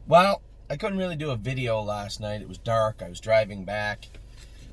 Well, I couldn't really do a video last night. It was dark. I was driving back.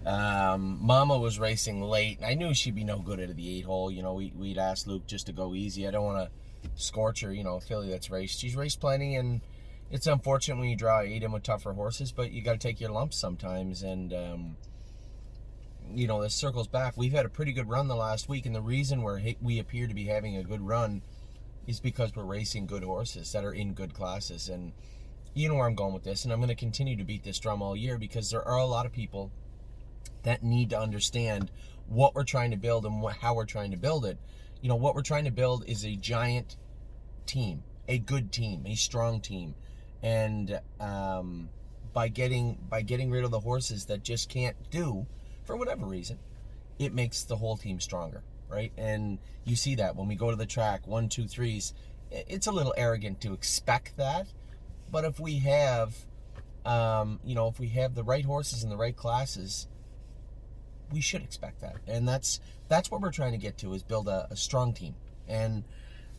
Mama was racing late. I knew she'd be no good at the 8-hole. You know, we'd asked Luke just to go easy. I don't want to scorch her, a filly that's raced. She's raced plenty, and it's unfortunate when you draw 8 in with tougher horses, but you got to take your lumps sometimes. And, this circles back. We've had a pretty good run the last week, and the reason we appear to be having a good run is because we're racing good horses that are in good classes. And you know where I'm going with this, and I'm going to continue to beat this drum all year because there are a lot of people that need to understand what we're trying to build and how we're trying to build it. What we're trying to build is a giant team, a good team, a strong team. And by getting rid of the horses that just can't do, for whatever reason, it makes the whole team stronger, right? And you see that when we go to the track, 1, 2, 3s, it's a little arrogant to expect that. But if we have, if we have the right horses in the right classes, we should expect that. And that's what we're trying to get to, is build a strong team. And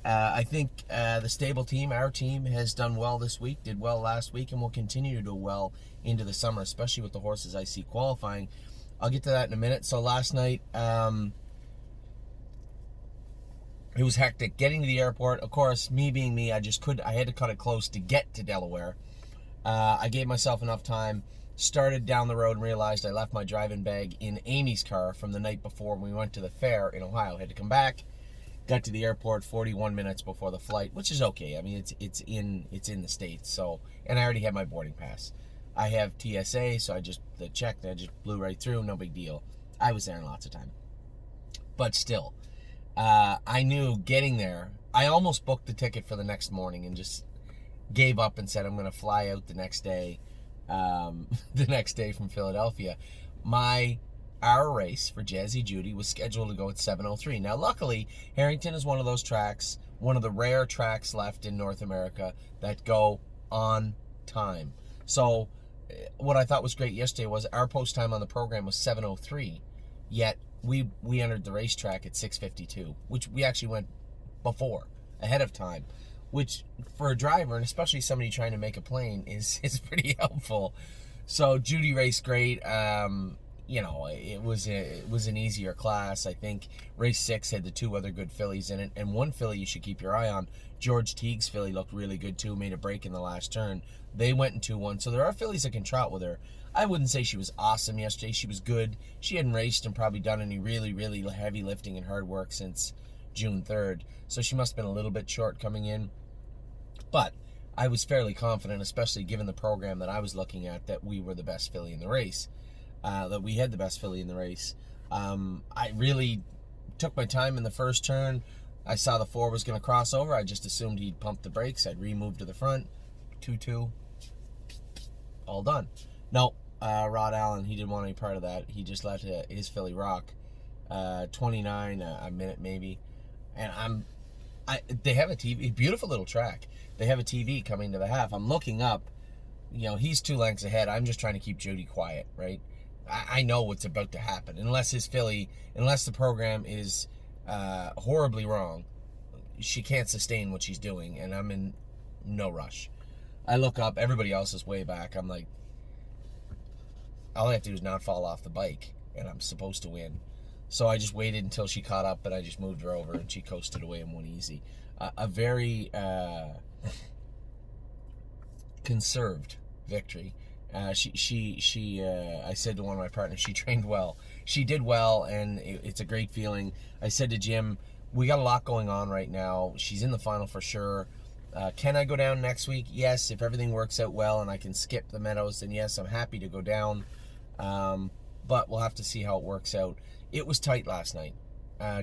I think the stable team, our team, has done well this week, did well last week, and will continue to do well into the summer, especially with the horses I see qualifying. I'll get to that in a minute. So last night, it was hectic getting to the airport. Of course, me being me, I had to cut it close to get to Delaware. I gave myself enough time, started down the road, and realized I left my driving bag in Amy's car from the night before when we went to the fair in Ohio. Had to come back, got to the airport 41 minutes before the flight, which is okay. I mean, it's in the States, so, and I already had my boarding pass. I have TSA, so I just checked, and I just blew right through, no big deal. I was there in lots of time. But still, I knew getting there, I almost booked the ticket for the next morning and just gave up and said I'm going to fly out the next day from Philadelphia. Our race for Jazzy Judy was scheduled to go at 7:03. Now, luckily, Harrington is one of those tracks, one of the rare tracks left in North America that go on time. So what I thought was great yesterday was our post time on the program was 7:03, yet we entered the racetrack at 6:52, which we actually went ahead of time, which for a driver, and especially somebody trying to make a plane, is pretty helpful. So Judy raced great. It was an easier class. I think race 6 had the 2 other good fillies in it, and one filly you should keep your eye on, George Teague's filly, looked really good too, made a break in the last turn. They went in 2-1, so there are fillies that can trot with her. I wouldn't say she was awesome yesterday. She was good. She hadn't raced and probably done any really, really heavy lifting and hard work since June 3rd, so she must have been a little bit short coming in. But I was fairly confident, especially given the program that I was looking at, that we were the best filly in the race. That we had the best filly in the race. I really took my time in the first turn. I saw the 4 was going to cross over. I just assumed he'd pump the brakes. I'd remove to the front. 2-2. All done. No, Rod Allen, he didn't want any part of that. He just let his filly rock. 29, a minute maybe. And they have a TV, beautiful little track. They have a TV coming to the half. I'm looking up. He's 2 lengths ahead. I'm just trying to keep Judy quiet, right? I know what's about to happen. Unless the program is horribly wrong, she can't sustain what she's doing, and I'm in no rush. I look up, everybody else is way back. I'm like, all I have to do is not fall off the bike, and I'm supposed to win. So I just waited until she caught up, but I just moved her over, and she coasted away and won easy. A very conserved victory. I said to one of my partners, she trained well. She did well, and it's a great feeling. I said to Jim, we got a lot going on right now. She's in the final for sure. Can I go down next week? Yes, if everything works out well and I can skip the Meadows, then yes, I'm happy to go down. But we'll have to see how it works out. It was tight last night.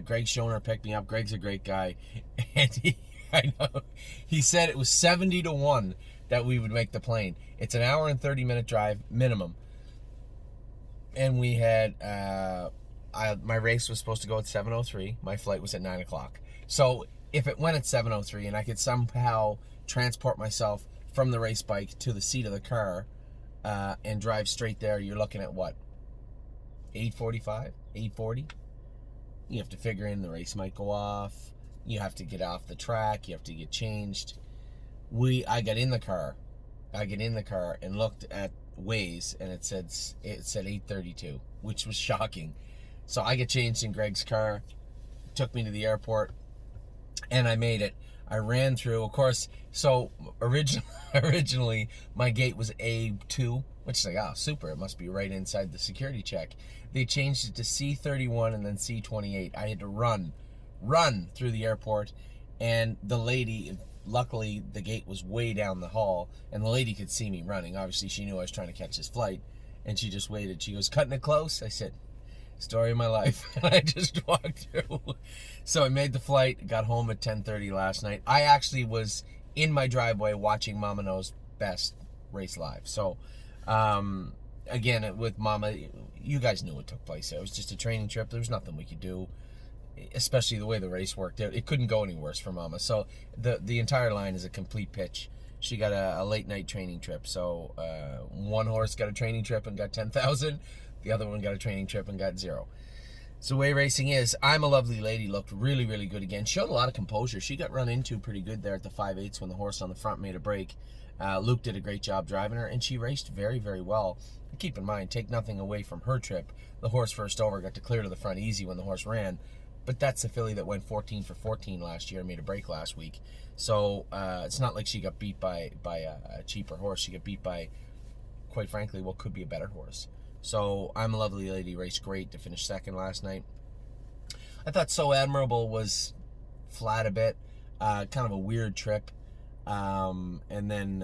Greg Schoner picked me up. Greg's a great guy. And I know, he said it was 70-1 that we would make the plane. It's an hour and 30-minute drive minimum. And we had, my race was supposed to go at 7:03. My flight was at 9 o'clock. So if it went at 7:03 and I could somehow transport myself from the race bike to the seat of the car and drive straight there, you're looking at what? 8:45? 8:40? You have to figure in the race might go off. You have to get off the track. You have to get changed. I got in the car I get in the car and looked at Waze, and it said 8:32, which was shocking. So I get changed in Greg's car, took me to the airport, and I made it. I ran through, of course. So originally my gate was A2, which is like, oh, super, it must be right inside the security check. They changed it to C31 and then C28. I had to run through the airport, and the lady, luckily the gate was way down the hall, and the lady could see me running. Obviously she knew I was trying to catch this flight, and she just waited. She goes, cutting it close? I said, story of my life. And I just walked through. So I made the flight, got home at 10:30 last night. I actually was in my driveway watching Mama Knows Best race live. So again, with Mama, you guys knew what took place. It was just a training trip. There was nothing we could do, especially the way the race worked out. It couldn't go any worse for Mama. So the entire line is a complete pitch. She got a late night training trip. So one horse got a training trip and got 10,000. The other one got a training trip and got 0. So the way racing is, I'm a Lovely Lady looked really, really good again. Showed a lot of composure. She got run into pretty good there at the 5/8 when the horse on the front made a break. Luke did a great job driving her, and she raced very, very well. Keep in mind, take nothing away from her trip. The horse first over got to clear to the front easy when the horse ran. But that's the filly that went 14 for 14 last year and made a break last week. So it's not like she got beat by a cheaper horse. She got beat by, quite frankly, what could be a better horse. So I'm a Lovely Lady raced great to finish second last night. I thought So Admirable was flat a bit, kind of a weird trip. And then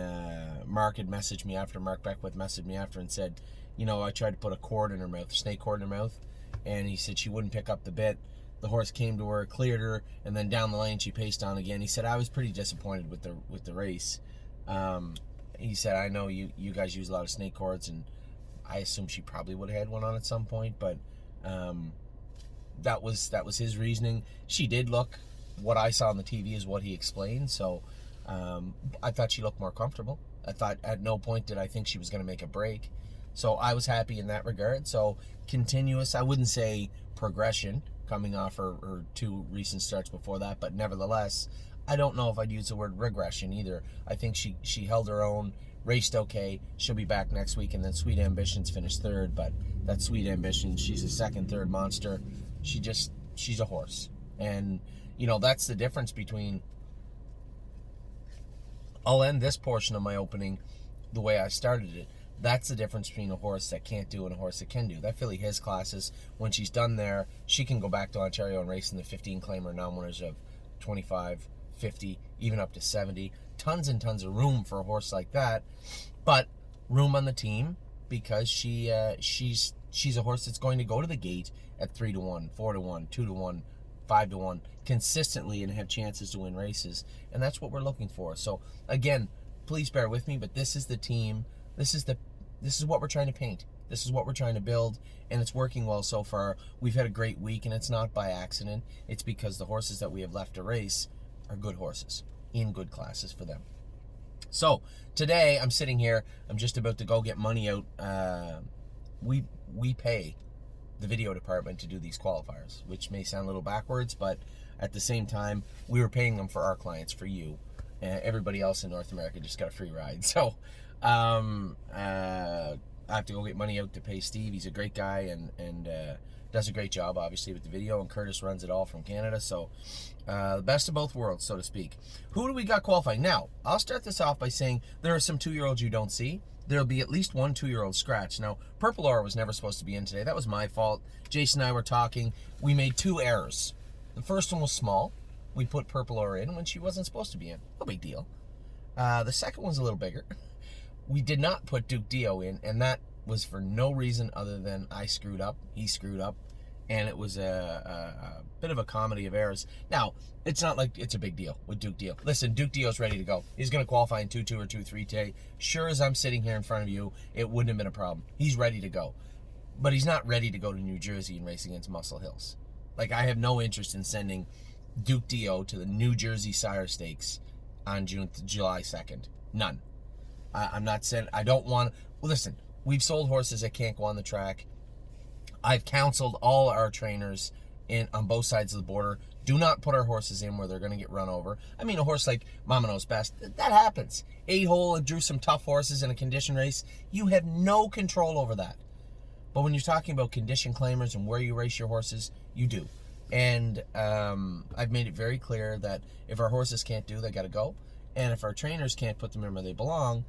Mark had messaged me after, Mark Beckwith messaged me after and said, you know, I tried to put a cord in her mouth, a snake cord in her mouth, and he said she wouldn't pick up the bit. The horse came to her, cleared her, and then down the lane she paced on again. He said, I was pretty disappointed with the race. He said, I know you guys use a lot of snake cords, and I assume she probably would have had one on at some point, but that was his reasoning. She did look, what I saw on the TV is what he explained, so I thought she looked more comfortable. I thought at no point did I think she was going to make a break. So I was happy in that regard. So continuous, I wouldn't say progression coming off her two recent starts before that, but nevertheless, I don't know if I'd use the word regression either. I think she held her own, raced okay. She'll be back next week, and then Sweet Ambitions finished third, but that Sweet Ambition, she's a second, third monster. She's a horse. And, you know, that's the difference between... I'll end this portion of my opening the way I started it. That's the difference between a horse that can't do and a horse that can do. That filly has classes. When she's done there, she can go back to Ontario and race in the 15-claimer non-winners of 25, 50, even up to 70. Tons and tons of room for a horse like that, but room on the team because she's a horse that's going to go to the gate at 3-1, 4-1, 2-1, 5-1 consistently and have chances to win races, and that's what we're looking for. So again, please bear with me, but this is the team. This is what we're trying to paint. This is what we're trying to build, and it's working well so far. We've had a great week, and it's not by accident. It's because the horses that we have left to race are good horses in good classes for them. So today I'm sitting here. I'm just about to go get money out. We pay the video department to do these qualifiers, which may sound a little backwards, but at the same time, we were paying them for our clients, for you. Everybody else in North America just got a free ride. So I have to go get money out to pay Steve. He's a great guy and does a great job, obviously, with the video, and Curtis runs it all from Canada. So the best of both worlds, so to speak. Who do we got qualifying? Now, I'll start this off by saying there are some 2-year-olds you don't see. There'll be at least one 2-year-old scratch. Now, Purple Aura was never supposed to be in today. That was my fault. Jason and I were talking. We made 2 errors. The first one was small. We put Purple Aura in when she wasn't supposed to be in. No big deal. The second one's a little bigger. We did not put Duke Dio in, and that was for no reason other than I screwed up, he screwed up, and it was a bit of a comedy of errors. Now, it's not like it's a big deal with Duke Dio. Listen, Duke Dio's ready to go. He's going to qualify in 2-2 or 2-3 today. Sure as I'm sitting here in front of you, it wouldn't have been a problem. He's ready to go. But he's not ready to go to New Jersey and race against Muscle Hills. Like, I have no interest in sending Duke Dio to the New Jersey Sire Stakes on July 2nd. None. I'm not saying I don't want. Well, listen, we've sold horses that can't go on the track. I've counseled all our trainers on both sides of the border. Do not put our horses in where they're going to get run over. I mean, a horse like Mama Knows Best, that happens. 8-hole drew some tough horses in a condition race. You have no control over that. But when you're talking about condition claimers and where you race your horses, you do. And I've made it very clear that if our horses can't do, they got to go. And if our trainers can't put them in where they belong,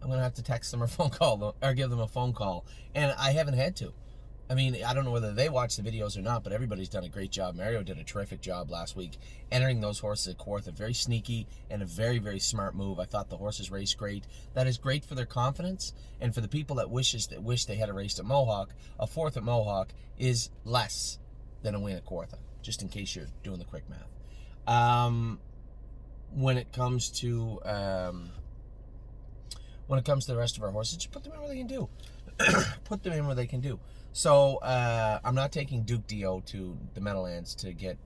I'm going to have to text them or phone call them, or give them a phone call. And I haven't had to. I mean, I don't know whether they watch the videos or not, but everybody's done a great job. Mario did a terrific job last week entering those horses at Kawartha. Very sneaky and a very, very smart move. I thought the horses raced great. That is great for their confidence, and for the people that wish they had a race at Mohawk. A fourth at Mohawk is less than a win at Kawartha, just in case you're doing the quick math. When it comes to the rest of our horses, just put them in where they can do. Put them in where they can do. So I'm not taking Duke Dio to the Meadowlands to get,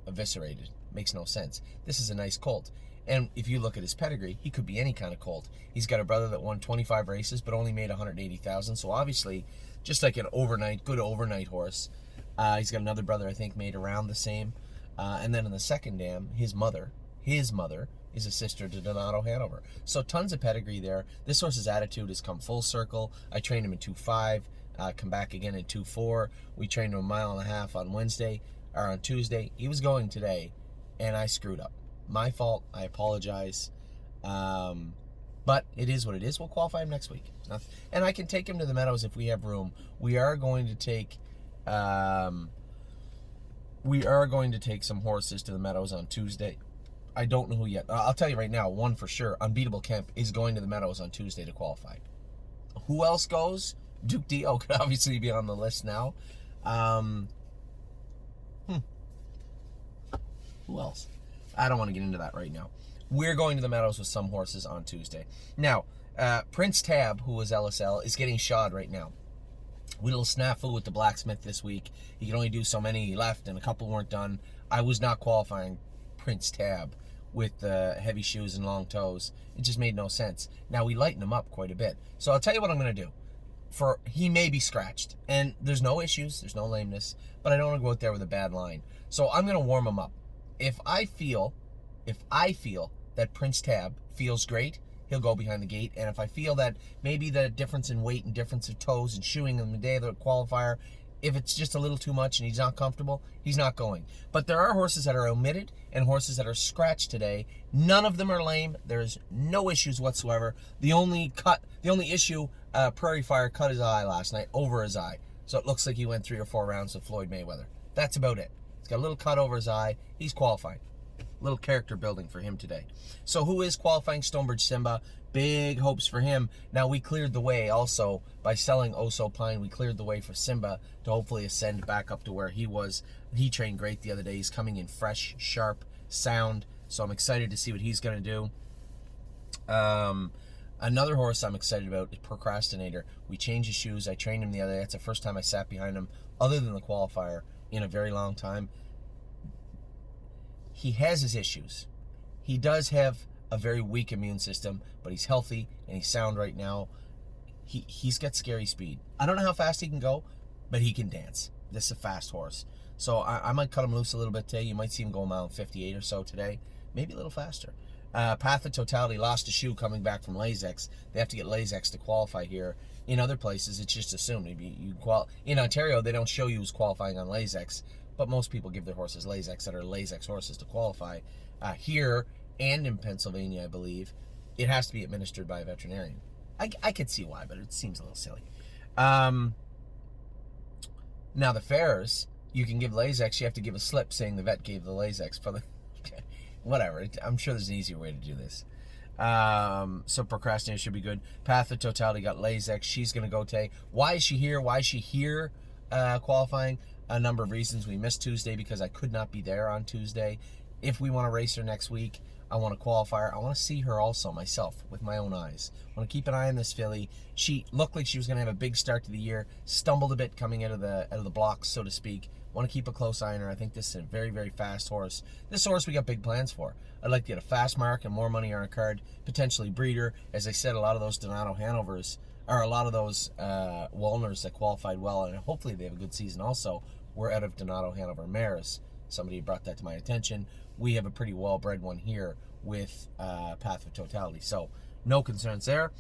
eviscerated. Makes no sense. This is a nice colt. And if you look at his pedigree, he could be any kind of colt. He's got a brother that won 25 races but only made 180,000. So obviously, just like an good overnight horse. He's got another brother I think made around the same. And then in the second dam, his mother is a sister to Donato Hanover. So tons of pedigree there. This horse's attitude has come full circle. I trained him in 2.5. Come back again in 2.4. We trained him 1.5 miles on Tuesday. He was going today, and I screwed up. My fault. I apologize. But it is what it is. We'll qualify him next week. And I can take him to the Meadows if we have room. We are going to take some horses to the Meadows on Tuesday. I don't know who yet. I'll tell you right now, one for sure. Unbeatable Kemp is going to the Meadows on Tuesday to qualify. Who else goes? Duke Dio could obviously be on the list now. Who else? I don't want to get into that right now. We're going to the Meadows with some horses on Tuesday. Now, Prince Tab, who was LSL, is getting shod right now. We little snafu with the blacksmith this week. He could only do so many left, and a couple weren't done. I was not qualifying Prince Tab with heavy shoes and long toes. It just made no sense. Now, we lighten him up quite a bit. So I'll tell you what I'm going to do. He may be scratched, and there's no issues, there's no lameness, but I don't want to go out there with a bad line. So I'm going to warm him up. If I feel that Prince Tab feels great, he'll go behind the gate. And if I feel that maybe the difference in weight and difference of toes and shoeing on the day of the qualifier, if it's just a little too much and he's not comfortable, he's not going. But there are horses that are omitted and horses that are scratched today. None of them are lame. There's no issues whatsoever. The only issue, Prairie Fire cut his eye last night, over his eye. So it looks like he went 3 or 4 rounds with Floyd Mayweather. That's about it. He's got a little cut over his eye. He's qualifying. Little character building for him today. So who is qualifying? Stonebridge Simba. Big hopes for him. Now, we cleared the way also by selling Oso Pine. We cleared the way for Simba to hopefully ascend back up to where he was. He trained great the other day. He's coming in fresh, sharp, sound. So I'm excited to see what he's going to do. Another horse I'm excited about is Procrastinator. We changed his shoes. I trained him the other day. That's the first time I sat behind him, other than the qualifier, in a very long time. He has his issues. He does have a very weak immune system, but he's healthy and he's sound right now. He's got scary speed. I don't know how fast he can go, but he can dance. This is a fast horse. So I might cut him loose a little bit today. You might see him go 1:58 or so today. Maybe a little faster. Path of Totality lost a shoe coming back from Lasix. They have to get Lasix to qualify here. In other places, it's just assumed. In Ontario, they don't show you who's qualifying on Lasix, but most people give their horses Lasix that are Lasix horses to qualify. Here and in Pennsylvania, I believe, it has to be administered by a veterinarian. I could see why, but it seems a little silly. Now, the fairs, you can give Lasix. You have to give a slip saying the vet gave the Lasix. Whatever. I'm sure there's an easier way to do this. So Procrastinator should be good. Path of Totality got Lasix. She's going to go today. Why is she here? Why is she here qualifying? A number of reasons. We missed Tuesday because I could not be there on Tuesday. If we want to race her next week, I want to qualify her. I want to see her also myself with my own eyes. I want to keep an eye on this filly. She looked like she was going to have a big start to the year. Stumbled a bit coming out of the blocks, so to speak. Want to keep a close eye on her. I think this is a very, very fast horse. This horse we got big plans for. I'd like to get a fast mark and more money on a card. Potentially breeder. As I said, a lot of those Donato Hanovers, or a lot of those Walners that qualified well, and hopefully they have a good season also, were out of Donato Hanover mares. Somebody brought that to my attention. We have a pretty well-bred one here with Path of Totality. So no concerns there.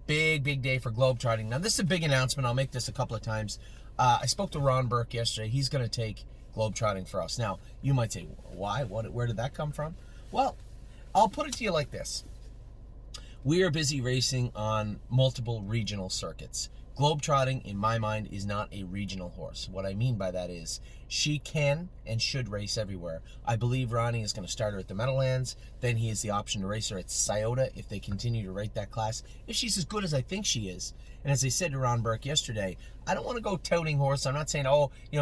Big day for Globetrotting. Now, this is a big announcement. I'll make this a couple of times. I spoke to Ron Burke yesterday. He's going to take Globetrotting for us. Now, you might say, why? Where did that come from? Well, I'll put it to you like this. We are busy racing on multiple regional circuits. Globetrotting, in my mind, is not a regional horse. What I mean by that is she can and should race everywhere. I believe Ronnie is going to start her at the Meadowlands. Then he has the option to race her at Scioto if they continue to rate that class, if she's as good as I think she is. And as I said to Ron Burke yesterday, I don't want to go touting horse. I'm not saying,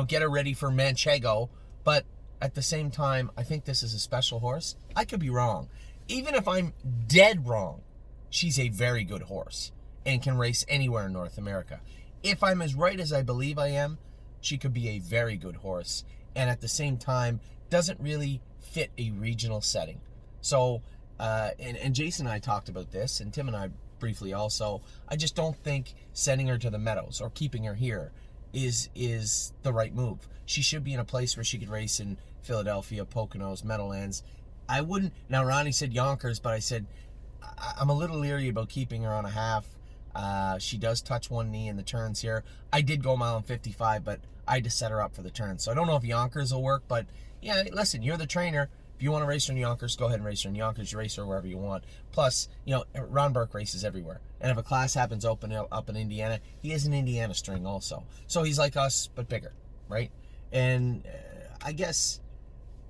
get her ready for Manchego. But at the same time, I think this is a special horse. I could be wrong. Even if I'm dead wrong, she's a very good horse and can race anywhere in North America. If I'm as right as I believe I am, she could be a very good horse, and at the same time doesn't really fit a regional setting. So, and Jason and I talked about this, and Tim and I briefly also. I just don't think sending her to the Meadows or keeping her here is the right move. She should be in a place where she could race in Philadelphia, Poconos, Meadowlands. I wouldn't. Now, Ronnie said Yonkers, but I said I'm a little leery about keeping her on a half. She does touch one knee in the turns here. I did go 1:55, but I had to set her up for the turn. So I don't know if Yonkers will work, but yeah, listen, you're the trainer. If you want to race her in Yonkers, go ahead and race her in Yonkers. You race her wherever you want. Plus, Ron Burke races everywhere. And if a class happens open up in Indiana, he has an Indiana string also. So he's like us, but bigger, right? And I guess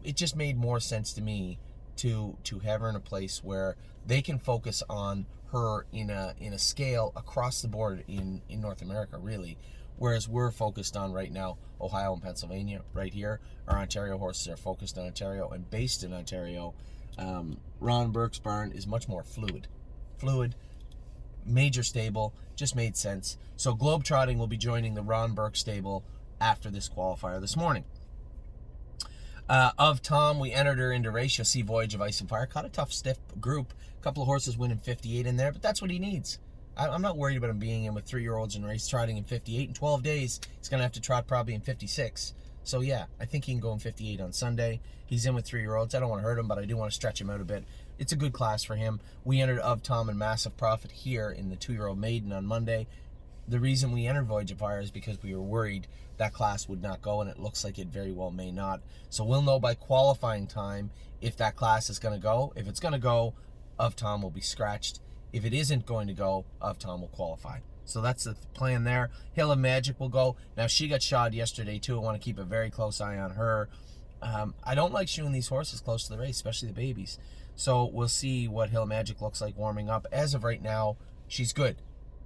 it just made more sense to me to have her in a place where they can focus on her in a scale across the board in North America, really. Whereas we're focused on right now Ohio and Pennsylvania right here. Our Ontario horses are focused on Ontario and based in Ontario. Ron Burke's barn is much more fluid, major stable, just made sense. So Globetrotting will be joining the Ron Burke stable after this qualifier this morning. Of Tom, we entered her into race. You'll see Voyage of Ice and Fire. Caught a tough, stiff group. A couple of horses winning 58 in there, but that's what he needs. I'm not worried about him being in with 3-year-olds in race trotting in 58. In 12 days, he's going to have to trot probably in 56. So, yeah, I think he can go in 58 on Sunday. He's in with 3-year-olds. I don't want to hurt him, but I do want to stretch him out a bit. It's a good class for him. We entered Of Tom and Massive Profit here in the 2-year-old maiden on Monday. The reason we entered Voyage of Fire is because we were worried that class would not go, and it looks like it very well may not. So we'll know by qualifying time if that class is going to go. If it's going to go, Of Tom will be scratched. If it isn't going to go, Of Tom will qualify. So that's the plan there. Hill of Magic will go. Now, she got shod yesterday, too. I want to keep a very close eye on her. I don't like shooing these horses close to the race, especially the babies. So we'll see what Hill of Magic looks like warming up. As of right now, she's good.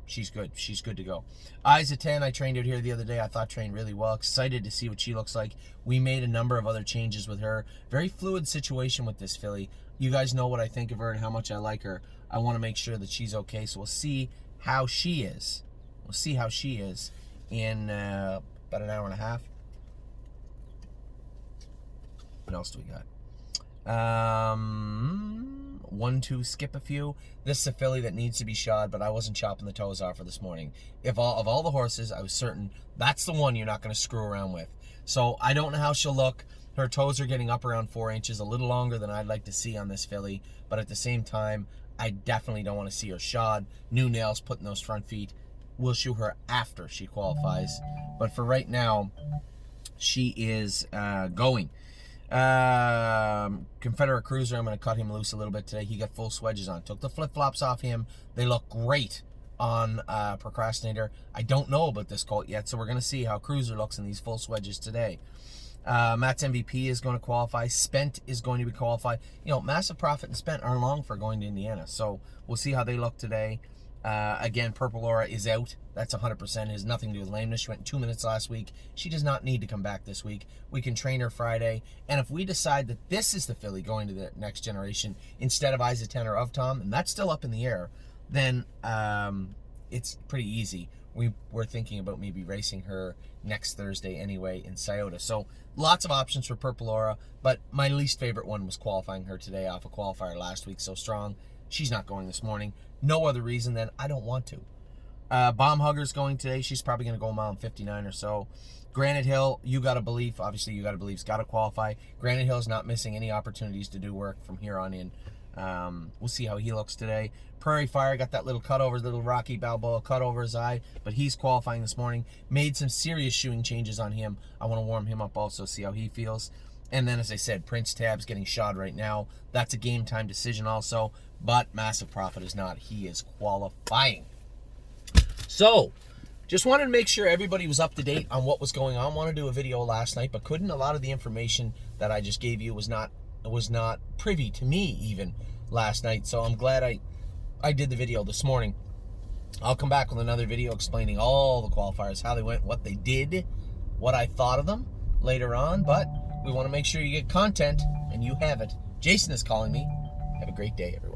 She's good. She's good to go. Eyes of 10, I trained out here the other day. I thought trained really well. Excited to see what she looks like. We made a number of other changes with her. Very fluid situation with this filly. You guys know what I think of her and how much I like her. I want to make sure that she's okay. So we'll see how she is. We'll see how she is in about an hour and a half. What else do we got? 1, 2, skip a few. This is a filly that needs to be shod, but I wasn't chopping the toes off her this morning. Of all the horses, I was certain that's the one you're not going to screw around with. So I don't know how she'll look. Her toes are getting up around 4 inches, a little longer than I'd like to see on this filly. But at the same time, I definitely don't want to see her shod. New nails put in those front feet. We'll shoe her after she qualifies. But for right now, she is going. Confederate Cruiser, I'm going to cut him loose a little bit today. He got full swedges on. Took the flip-flops off him. They look great on Procrastinator. I don't know about this colt yet, so we're going to see how Cruiser looks in these full swedges today. Matt's MVP is going to qualify. Spent is going to be qualified. Massive Profit and Spent are long for going to Indiana, so we'll see how they look today. Again, Purple Aura is out. That's 100%. It has nothing to do with lameness. She went 2 minutes last week. She does not need to come back this week. We can train her Friday. And if we decide that this is the filly going to the next generation instead of Eyes of 10 or Of Tom, and that's still up in the air, then it's pretty easy. We're thinking about maybe racing her next Thursday anyway in Scioto. So lots of options for Purple Aura, but my least favorite one was qualifying her today off a qualifier last week. So strong. She's not going this morning. No other reason than I don't want to. Bomb Hugger's going today. She's probably going to go a mile and 59 or so. Granite Hill, You Gotta Believe. Obviously, You Gotta Believe's got to qualify. Granite Hill's not missing any opportunities to do work from here on in. We'll see how he looks today. Prairie Fire got that little cutover, little Rocky Balboa cut over his eye, but he's qualifying this morning. Made some serious shoeing changes on him. I want to warm him up also, see how he feels. And then, as I said, Prince Tab's getting shod right now. That's a game time decision also, but Massive Prophet is not. He is qualifying. So, just wanted to make sure everybody was up to date on what was going on. Wanted to do a video last night, but couldn't. A lot of the information that I just gave you was not privy to me even last night. So I'm glad I did the video this morning. I'll come back with another video explaining all the qualifiers, how they went, what they did, what I thought of them later on. But we want to make sure you get content, and you have it. Jason is calling me. Have a great day, everyone.